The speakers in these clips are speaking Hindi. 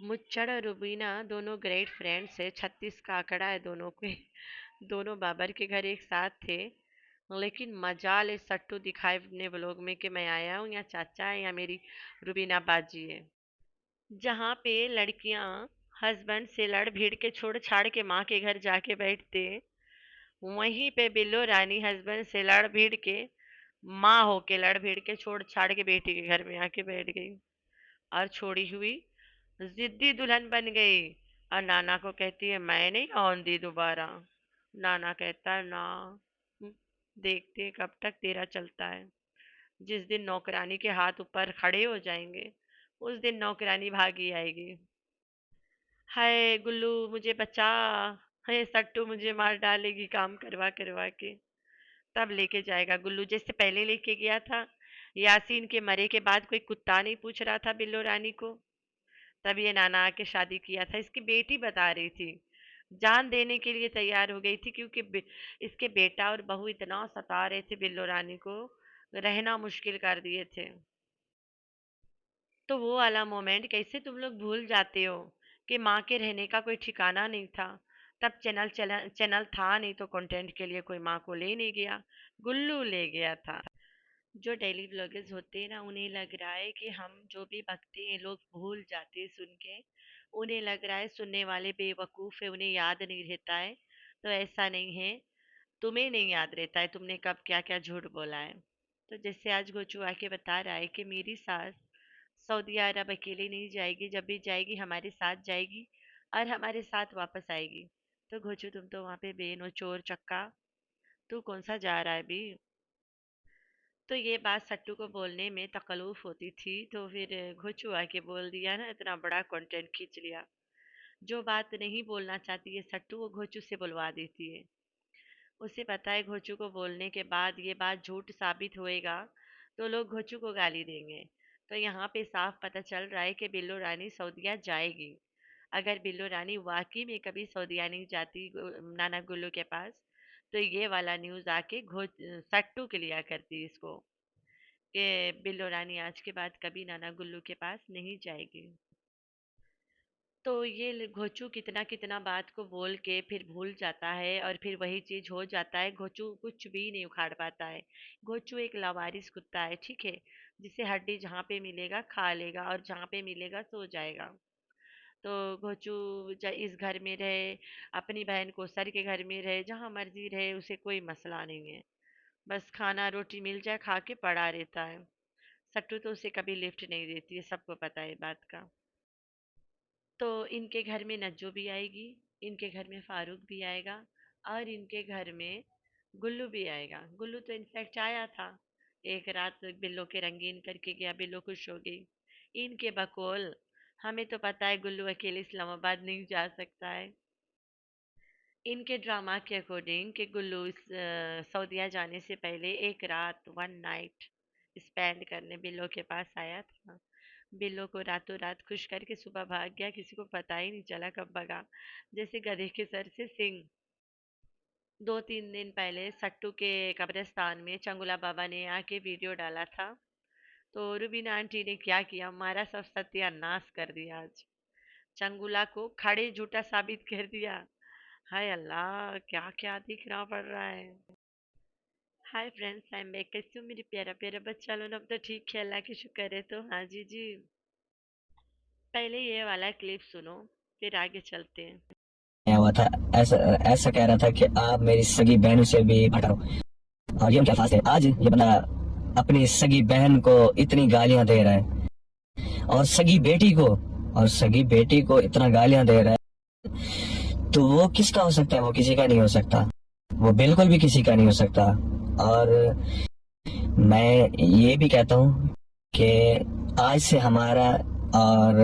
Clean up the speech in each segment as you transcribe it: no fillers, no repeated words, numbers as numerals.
मुच्चड़ और रुबीना दोनों ग्रेट फ्रेंड्स है। 36 का आंकड़ा है दोनों के। दोनों बाबर के घर एक साथ थे। लेकिन मजाल इस सट्टू दिखाए अपने व्लॉग में कि मैं आया हूँ या चाचा है या मेरी रुबीना बाजी है। जहाँ पे लड़कियां हस्बैंड से लड़ भिड़ के छोड़ छाड़ के माँ के घर जाके बैठते, वहीं पे बिल्लो रानी हस्बैंड से लड़ भिड़ के माँ होके लड़ भिड़ के छोड़ छाड़ के बेटी के घर में आके बैठ गई और छोड़ी हुई जिद्दी दुल्हन बन गई। और नाना को कहती है मैं नहीं आऊंगी दोबारा। नाना कहता है ना, "हम्म, देखते हैं कब तक तेरा चलता है। जिस दिन नौकरानी के हाथ ऊपर खड़े हो जाएंगे उस दिन नौकरानी भागी आएगी। हाय गुल्लू मुझे बचा, हाय सट्टू मुझे मार डालेगी काम करवा करवा के। तब लेके जाएगा गुल्लू जैसे पहले लेके गया था। यासीन के मरे के बाद कोई कुत्ता नहीं पूछ रहा था बिल्लो रानी को। तब ये नाना आके शादी किया था। इसकी बेटी बता रही थी, जान देने के लिए तैयार हो गई थी क्योंकि इसके बेटा और बहू इतना सता रहे थे बिल्लो रानी को, रहना मुश्किल कर दिए थे। तो वो वाला मोमेंट कैसे तुम लोग भूल जाते हो कि माँ के रहने का कोई ठिकाना नहीं था। तब चैनल था नहीं तो कंटेंट के लिए कोई माँ को ले नहीं गया, गुल्लू ले गया था। जो डेली व्लॉगर्स होते हैं ना, उन्हें लग रहा है कि हम जो भी बकते हैं लोग भूल जाते हैं सुन के। उन्हें लग रहा है सुनने वाले बेवकूफ़ है, उन्हें याद नहीं रहता है। तो ऐसा नहीं है, तुम्हें नहीं याद रहता है तुमने कब क्या क्या झूठ बोला है। तो जैसे आज गोचू आके बता रहा है कि मेरी सास सऊदी अरब अकेली नहीं जाएगी, जब भी जाएगी हमारे साथ जाएगी और हमारे साथ वापस आएगी। तो घोचू तुम तो वहाँ पे बेन हो चोर चक्का, तू कौन सा जा रहा है भी। तो ये बात सट्टू को बोलने में तकल्लुफ़ होती थी तो फिर घुचू आके बोल दिया ना, इतना बड़ा कंटेंट खींच लिया। जो बात नहीं बोलना चाहती है सट्टू वो घोचू से बुलवा देती है। उसे पता है घोचू को बोलने के बाद ये बात झूठ साबित होएगा तो लोग घोचू को गाली देंगे। तो यहाँ पे साफ पता चल रहा है कि बिल्लो रानी सऊदीया जाएगी। अगर बिल्लो रानी वाकई में कभी सऊदीया नहीं जाती नाना गुल्लू के पास, तो ये वाला न्यूज़ आके सट्टू के लिया करती इसको कि बिल्लो रानी आज के बाद कभी नाना गुल्लू के पास नहीं जाएगी। तो ये घोचू कितना कितना बात को बोल के फिर भूल जाता है और फिर वही चीज हो जाता है। घोचू कुछ भी नहीं उखाड़ पाता है। घोचू एक लावारिस कुत्ता है, ठीक है, जिसे हड्डी जहाँ पे मिलेगा खा लेगा और जहाँ पे मिलेगा सो जाएगा। तो घोचू इस घर में रहे, अपनी बहन को सर के घर में रहे, जहाँ मर्जी रहे, उसे कोई मसला नहीं है। बस खाना रोटी मिल जाए खा के पड़ा रहता है। सट्टू तो उसे कभी लिफ्ट नहीं देती है, सबको पता है बात का। तो इनके घर में नज्जो भी आएगी, इनके घर में फारूक भी आएगा और इनके घर में गुल्लू भी आएगा। गुल्लू तो इनफैक्ट आया था, एक रात बिल्लो के रंगीन करके गया, बिल्लो खुश हो गई। इनके बकौल, हमें तो पता है गुल्लू अकेले इस्लामाबाद नहीं जा सकता है। इनके ड्रामा के अकॉर्डिंग कि गुल्लू सऊदीया जाने से पहले एक रात वन नाइट स्पेंड करने बिल्लो के पास आया था। बिल्लो को रातों रात खुश करके सुबह भाग गया, किसी को पता ही नहीं चला कब भगा, जैसे गधे के सर से सिंह। 2-3 दिन पहले सट्टू के कब्रिस्तान में चंगुला बाबा ने आके वीडियो डाला था। तो रुबीना आंटी ने क्या किया, हमारा सब सत्यानाश कर दिया आज। चंगुला को खड़े झूठा साबित कर दिया। हाय अल्लाह, क्या क्या दिखना पड़ रहा है। Hi friends, I am back. कैसे हो मेरी प्यारा प्यारा बच्चा लोग? अब तो ठीक है, अल्लाह की शुक्र है। तो हाँ जी जी, पहले ये वाला क्लिप सुनो फिर आगे चलते हैं। आया हुआ था। ऐसा ऐसा कह रहा था कि आप मेरी सगी बहनों से भी हटाओ। और ये उनके अल्फाज थे। आज ये बंदा अपनी सगी बहन को इतनी गालियां दे रहा है और सगी बेटी को इतना गालियां दे रहा है, तो वो किसका हो सकता है? वो किसी का नहीं हो सकता, वो बिल्कुल भी किसी का नहीं हो सकता। और मैं ये भी कहता हूँ कि आज से हमारा और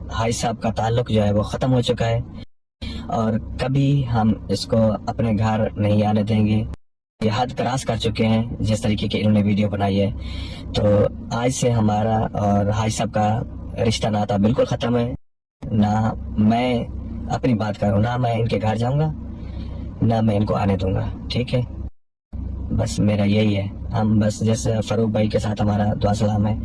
भाई साहब का ताल्लुक जो है वो खत्म हो चुका है और कभी हम इसको अपने घर नहीं आने देंगे। ये हद क्रॉस कर चुके हैं जिस तरीके की इन्होंने वीडियो बनाई है। तो आज से हमारा और भाई साहब का रिश्ता नाता बिल्कुल खत्म है। ना मैं अपनी बात करूँ, ना मैं इनके घर जाऊंगा, ना मैं इनको आने दूंगा। ठीक है, बस मेरा यही है। हम बस जैसे फरूक भाई के साथ हमारा दुआ सलाम है।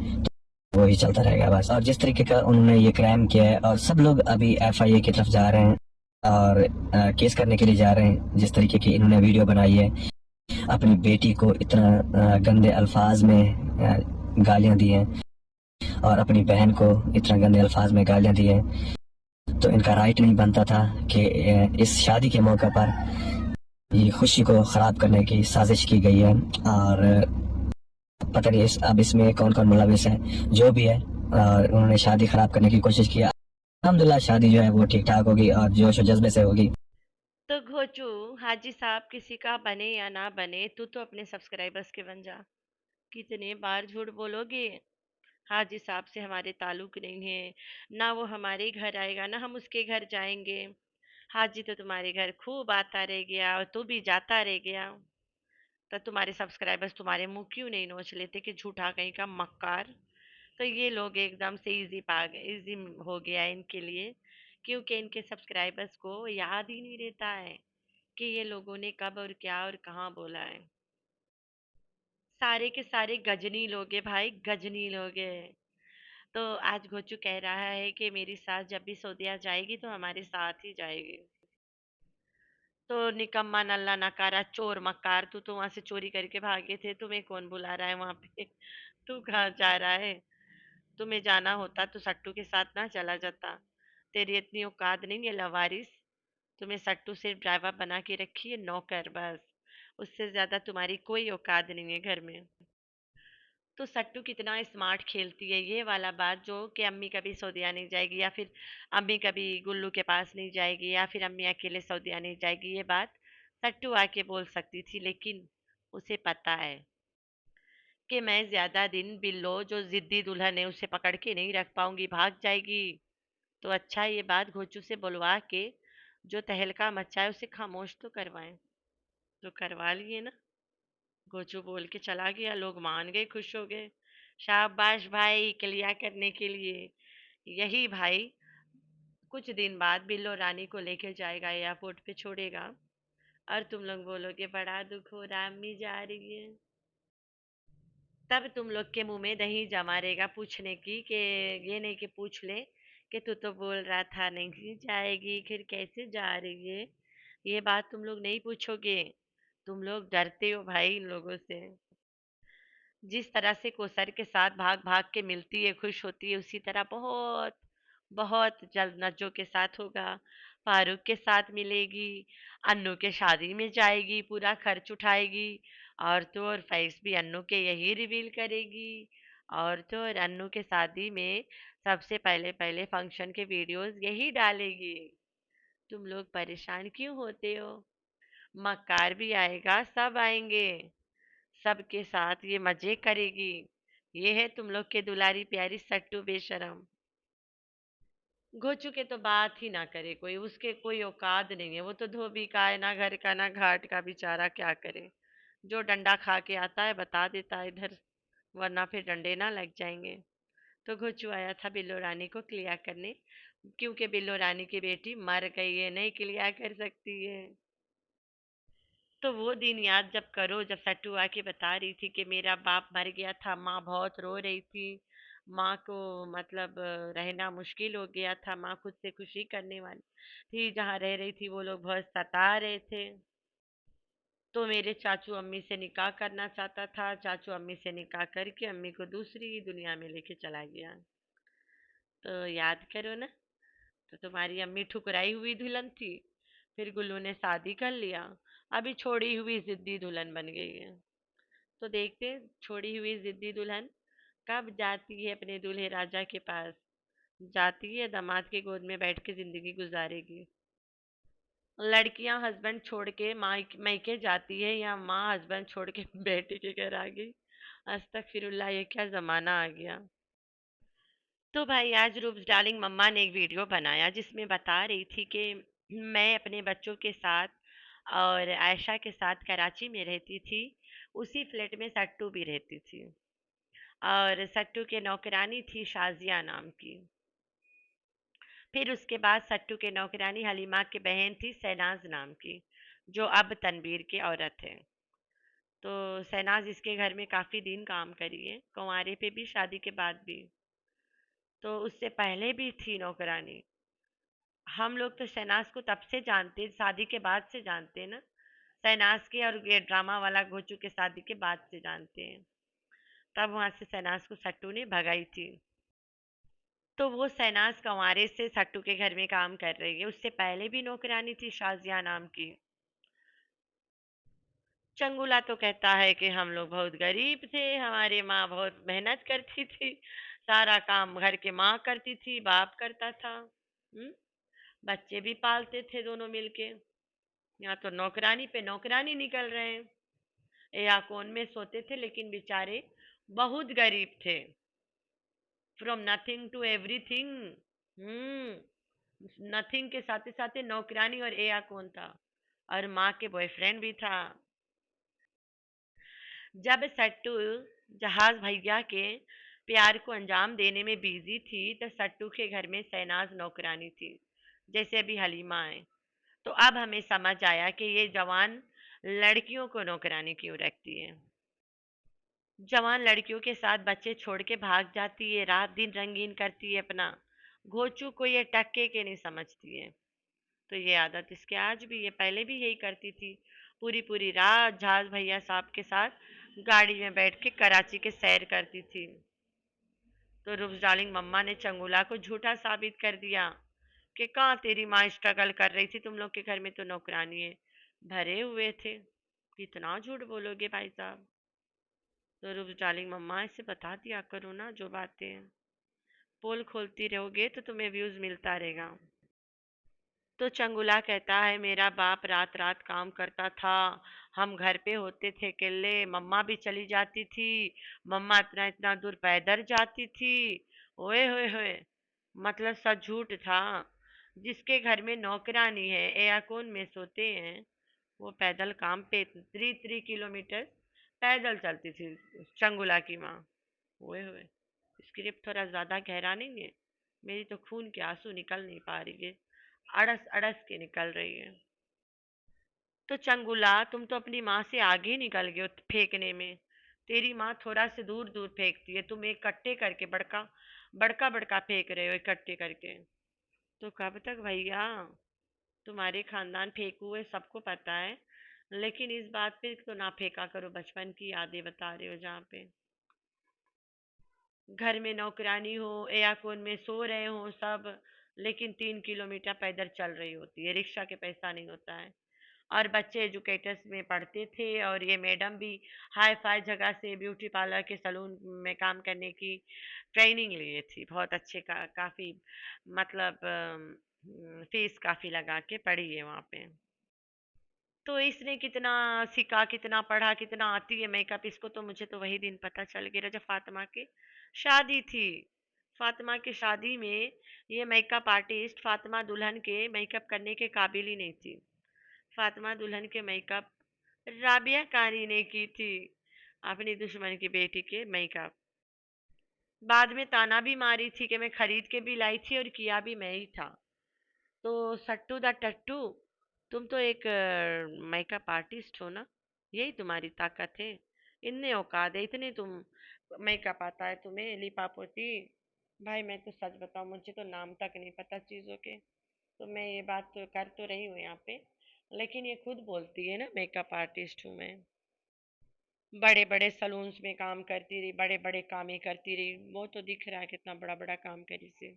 वो ही चलता रहेगा बस। और जिस तरीके का उन्होंने ये क्राइम किया है, और सब लोग अभी एफआईए की तरफ जा रहे हैं और केस करने के लिए जा रहे हैं। जिस तरीके की इन्होंने वीडियो बनाई है, अपनी बेटी को इतना गंदे अल्फाज में गालियां दी हैं, और अपनी बहन को इतना गंदे अल्फाज में गालियां दी हैं, तो इनका राइट नहीं बनता था कि इस शादी के मौके पर ये खुशी को खराब करने की साजिश की गई है। और पता नहीं अब इसमें कौन कौन मुलविस है, जो भी है, और उन्होंने शादी खराब करने की कोशिश की। अल्हम्दुलिल्लाह शादी जो है वो ठीक ठाक होगी और जोश और जज्बे से होगी। तो घोचू, हाजी साहब किसी का बने या ना बने, तू तो अपने सब्सक्राइबर्स के बन जा। कितने बार झूठ बोलोगे? हाजी साहब से हमारे ताल्लुक नहीं है, ना वो हमारे घर आएगा ना हम उसके घर जाएंगे। हाजी तो तुम्हारे घर खूब आता रह गया और तू भी जाता रह गया। तो तुम्हारे सब्सक्राइबर्स तुम्हारे मुंह क्यों नहीं नोच लेते कि झूठा कहीं का मक्कार? तो ये लोग एकदम से इजी हो गया है इनके लिए, क्योंकि इनके सब्सक्राइबर्स को याद ही नहीं रहता है कि ये लोगों ने कब और क्या और कहाँ बोला है। सारे के सारे गजनी लोग हैं भाई, गजनी लोग हैं। तो आज गोचू कह रहा है कि मेरी सास जब भी सऊदीया जाएगी तो हमारे साथ ही जाएगी। तो निकम्मा नल्ला नकारा चोर मक्कार, तू तो वहां से चोरी करके भागे थे, तुम्हें कौन बुला रहा है वहां पे? तू कहाँ जा रहा है? तुम्हें जाना होता तो सट्टू के साथ ना चला जाता। तेरी इतनी औकात नहीं है लवारिस। तुम्हें सट्टू सिर्फ ड्राइवर बना के रखी है, नौकर बस। उससे ज्यादा तुम्हारी कोई औकात नहीं है घर में। तो सट्टू कितना स्मार्ट खेलती है ये वाला बात, जो कि अम्मी कभी सऊदीया नहीं जाएगी, या फिर अम्मी कभी गुल्लू के पास नहीं जाएगी, या फिर अम्मी अकेले सऊदीया नहीं जाएगी, ये बात सट्टू आके बोल सकती थी। लेकिन उसे पता है कि मैं ज्यादा दिन बिल्लो जो जिद्दी दुल्हन है उसे पकड़ के नहीं रख पाऊंगी, भाग जाएगी। तो अच्छा ये बात घोचू से बुलवा के जो तहलका मचा है उसे खामोश तो करवाएं। तो करवा लिए ना। गोचू बोल के चला गया, लोग मान गए, खुश हो गए। शाबाश भाई क्लियर करने के लिए। यही भाई कुछ दिन बाद बिल्लो रानी को लेके जाएगा, एयरपोर्ट पे छोड़ेगा, और तुम लोग बोलोगे बड़ा दुख हो रहा, अम्मी जा रही है। तब तुम लोग के मुंह में दही जमा रहेगा पूछने की, कि ये नहीं कि पूछ ले कि तू तो बोल रहा था नहीं जाएगी, फिर कैसे जा रही है। ये बात तुम लोग नहीं पूछोगे। तुम लोग डरते हो भाई इन लोगों से। जिस तरह से कोसर के साथ भाग भाग के मिलती है, खुश होती है, उसी तरह बहुत बहुत जल्द नज्जो के साथ होगा। फारूक के साथ मिलेगी, अन्नू के शादी में जाएगी, पूरा खर्च उठाएगी। और तो और फैस भी अन्नू के यही रिवील करेगी। और तो और अन्नू के शादी में सबसे पहले पहले फंक्शन के वीडियोस यही डालेगी। तुम लोग परेशान क्यों होते हो? मक्कार भी आएगा, सब आएंगे, सबके साथ ये मजे करेगी। ये है तुम लोग के दुलारी प्यारी सट्टू बेशरम। घोचू के तो बात ही ना करे कोई, उसके कोई औकात नहीं है। वो तो धोबी का है, ना घर का ना घाट का, बेचारा क्या करे। जो डंडा खा के आता है बता देता है इधर, वरना फिर डंडे ना लग जाएंगे। तो घोचू आया था बिल्लो रानी को क्लियर करने, क्योंकि बिल्लो रानी की बेटी मर गई है, नहीं क्लियर कर सकती है। तो वो दिन याद जब करो, जब सट्टू आके बता रही थी कि मेरा बाप मर गया था, माँ बहुत रो रही थी, माँ को मतलब रहना मुश्किल हो गया था, माँ खुद से खुशी करने वाली थी, जहाँ रह रही थी वो लोग बहुत सता रहे थे। तो मेरे चाचू अम्मी से निकाह करना चाहता था, चाचू अम्मी से निकाह करके अम्मी को दूसरी दुनिया में लेके चला गया। तो याद करो ना। तो तुम्हारी अम्मी ठुकराई हुई दुल्हन थी, फिर गुल्लू ने शादी कर लिया, अभी छोड़ी हुई जिद्दी दुल्हन बन गई है। तो देखते छोड़ी हुई जिद्दी दुल्हन कब जाती है अपने दूल्हे राजा के पास, जाती है दामाद के गोद में बैठ के जिंदगी गुजारेगी। लड़कियां हस्बैंड छोड़ के मायके जाती है, या माँ हस्बैंड छोड़ के बेटे के घर आ गई। अस्तगफिरुल्लाह, ये क्या जमाना आ गया। तो भाई आज रूब्स डार्लिंग मम्मा ने एक वीडियो बनाया जिसमें बता रही थी कि मैं अपने बच्चों के साथ और आयशा के साथ कराची में रहती थी। उसी फ्लैट में सट्टू भी रहती थी, और सट्टू के नौकरानी थी शाजिया नाम की। फिर उसके बाद सट्टू के नौकरानी हलीमा की बहन थी सैनाज नाम की, जो अब तनवीर की औरत है। तो सैनाज इसके घर में काफ़ी दिन काम करी है, कुंवारे पे भी शादी के बाद भी। तो उससे पहले भी थी नौकरानी। हम लोग तो शहनाज को तब से जानते, शादी के बाद से जानते हैं ना। शहनाज के और ये ड्रामा वाला घोचू के शादी के बाद से जानते हैं। तब वहां से शहनाज को सट्टू ने भगाई थी। तो वो शहनाज कंवारे से सट्टू के घर में काम कर रही है। उससे पहले भी नौकरानी थी शाजिया नाम की। चंगुला तो कहता है कि हम लोग बहुत गरीब थे, हमारी माँ बहुत मेहनत करती थी, सारा काम घर के माँ करती थी, बाप करता था। बच्चे भी पालते थे दोनों मिलके। यहाँ तो नौकरानी पे नौकरानी निकल रहे हैं। या कौन में सोते थे, लेकिन बेचारे बहुत गरीब थे। From nothing to everything. Nothing के साथ साथ नौकरानी और एया कौन था, और माँ के बॉयफ्रेंड भी था। जब सट्टू जहाज भैया के प्यार को अंजाम देने में बिजी थी, तो सट्टू के घर में शहनाज नौकरानी थी, जैसे अभी हलीमा है। तो अब हमें समझ आया कि ये जवान लड़कियों को नौकरानी क्यों रखती है। जवान लड़कियों के साथ बच्चे छोड़ के भाग जाती है, रात दिन रंगीन करती है अपना। घोचू को ये टक्के के नहीं समझती है। तो ये आदत इसके आज भी है, पहले भी यही करती थी। पूरी पूरी रात जहाज भैया साहब के साथ गाड़ी में बैठ के कराची के सैर करती थी। तो रूप्स डार्लिंग मम्मा ने चंगुला को झूठा साबित कर दिया कि कहाँ तेरी माँ स्ट्रगल कर रही थी, तुम लोग के घर में तो नौकरानी है भरे हुए थे। कितना झूठ बोलोगे भाई साहब। तो रूप्स डार्लिंग मम्मा ऐसे बता दिया करो ना जो बातें हैं। पोल खोलती रहोगे तो तुम्हें व्यूज मिलता रहेगा। तो चंगुला कहता है मेरा बाप रात रात काम करता था, हम घर पे होते थे अकेले, मम्मा भी चली जाती थी, मम्मा इतना इतना दूर पैदल जाती थी। ओए होए होए, मतलब सब झूठ था। जिसके घर में नौकरानी है, एयरकॉन में सोते हैं, वो पैदल काम पे 3 किलोमीटर पैदल चलती थी चंगुला की माँ। ओए होए, स्क्रिप्ट थोड़ा ज्यादा गहरा नहीं है? मेरी तो खून के आंसू निकल नहीं पा रही है, अड़स अड़स के निकल रही है। तो चंगुला तुम तो अपनी माँ से आगे निकल गए हो फेंकने में। तेरी माँ थोड़ा से दूर दूर फेंकती है, तुम इकट्ठे करके बड़का बड़का बड़का फेंक रहे हो इकट्ठे करके। तो कब तक भैया, तुम्हारे खानदान फेंकू हुए सबको पता है, लेकिन इस बात पे तो ना फेंका करो, बचपन की यादें बता रहे हो जहाँ पे घर में नौकरानी हो, एयरकॉन में सो रहे हो सब, लेकिन 3 किलोमीटर पैदल चल रही होती है, रिक्शा के पैसा नहीं होता है। और बच्चे एजुकेटर्स में पढ़ते थे, और ये मैडम भी हाई फाई जगह से ब्यूटी पार्लर के सलून में काम करने की ट्रेनिंग लिए थी। बहुत अच्छे काफ़ी, मतलब फीस काफ़ी लगा के पढ़ी है वहाँ पे। तो इसने कितना सीखा, कितना पढ़ा, कितना आती है मेकअप इसको, तो मुझे तो वही दिन पता चल गया जब फातिमा की शादी थी। फातिमा की शादी में ये मेकअप आर्टिस्ट फातिमा दुल्हन के मेकअप करने के काबिल ही नहीं थी। फातिमा दुल्हन के मेकअप राबिया कारी ने की थी, अपनी दुश्मन की बेटी के मेकअप। बाद में ताना भी मारी थी कि मैं खरीद के भी लाई थी और किया भी मैं ही था। तो सट्टू द टट्टू, तुम तो एक मेकअप आर्टिस्ट हो ना, यही तुम्हारी ताकत है। इतने औकात है, इतने तुम मेकअप आता है तुम्हें लिपापोती। भाई मैं तो सच बताऊं, मुझे तो नाम तक नहीं पता चीज़ों के। तो मैं ये बात तो कर तो रही हूँ यहाँ पे, लेकिन ये खुद बोलती है ना मेकअप आर्टिस्ट हूँ मैं। बड़े बड़े सलून्स में काम करती रही, बड़े बड़े काम ही करती रही, वो तो दिख रहा है कितना बड़ा बड़ा काम करी से।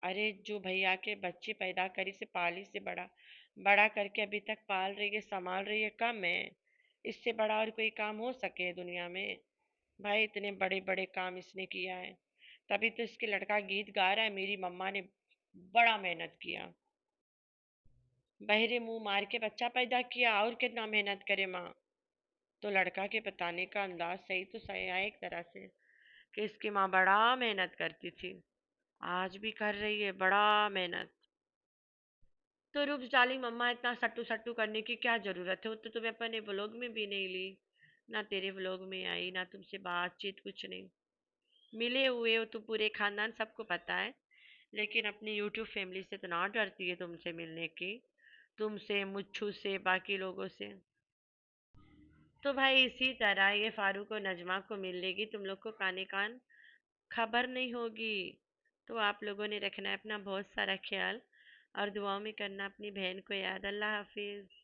अरे जो भैया के बच्चे पैदा करी से पाली से बड़ा बड़ा करके अभी तक पाल रही है, संभाल रही है, कम है। इससे बड़ा और कोई काम हो सके दुनिया में? भाई इतने बड़े बड़े काम इसने किया है, तभी तो इसके लड़का गीत गा रहा है, मेरी मम्मा ने बड़ा मेहनत किया, बहरे मुंह मार के बच्चा पैदा किया, और कितना मेहनत करे माँ। तो लड़का के बताने का अंदाज सही तो सही है एक तरह से, कि इसकी माँ बड़ा मेहनत करती थी, आज भी कर रही है बड़ा मेहनत। तो रूप्स डार्लिंग मम्मा इतना सट्टू सट्टू करने की क्या जरूरत है, वो तो तुम्हें अपने व्लॉग में भी नहीं ली, ना तेरे व्लॉग में आई, ना तुमसे बातचीत, कुछ नहीं। मिले हुए हो तो पूरे खानदान सबको पता है, लेकिन अपनी यूट्यूब फैमिली से तो ना डरती है तुमसे मिलने की, तुमसे, मुच्छू से, बाकी लोगों से। तो भाई इसी तरह ये फारूक और नजमा को मिल लेगी, तुम लोग को काने कान खबर नहीं होगी। तो आप लोगों ने रखना है अपना बहुत सारा ख्याल और दुआओं में करना अपनी बहन को याद। अल्लाह हाफिज़।